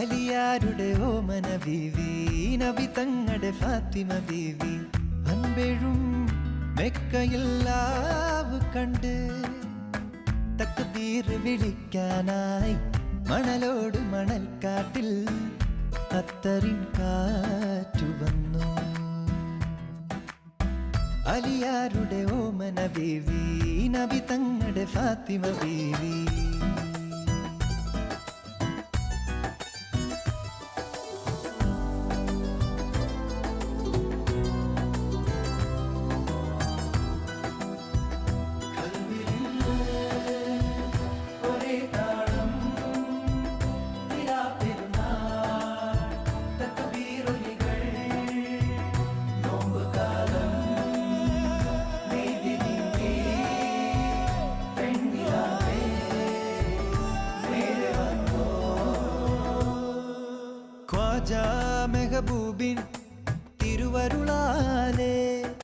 അലിയാരുടെ ഓമന ബീവി നബി തങ്ങളുടെ ഫാത്തിമ ബീവി അൻപെഴും മെക്കയില്ലാവ് കണ്ട് തക്ബീർ വിളിക്കാനായി മണലോട് മണൽക്കാട്ടിൽ അത്തറിൻ കാറ്റു വന്നു. അലിയാരുടെ ഓമന ബീവി നബി തങ്ങളുടെ ഫാത്തിമ ബീവി മെഹബൂബിൻ തിരുവരുളാലേ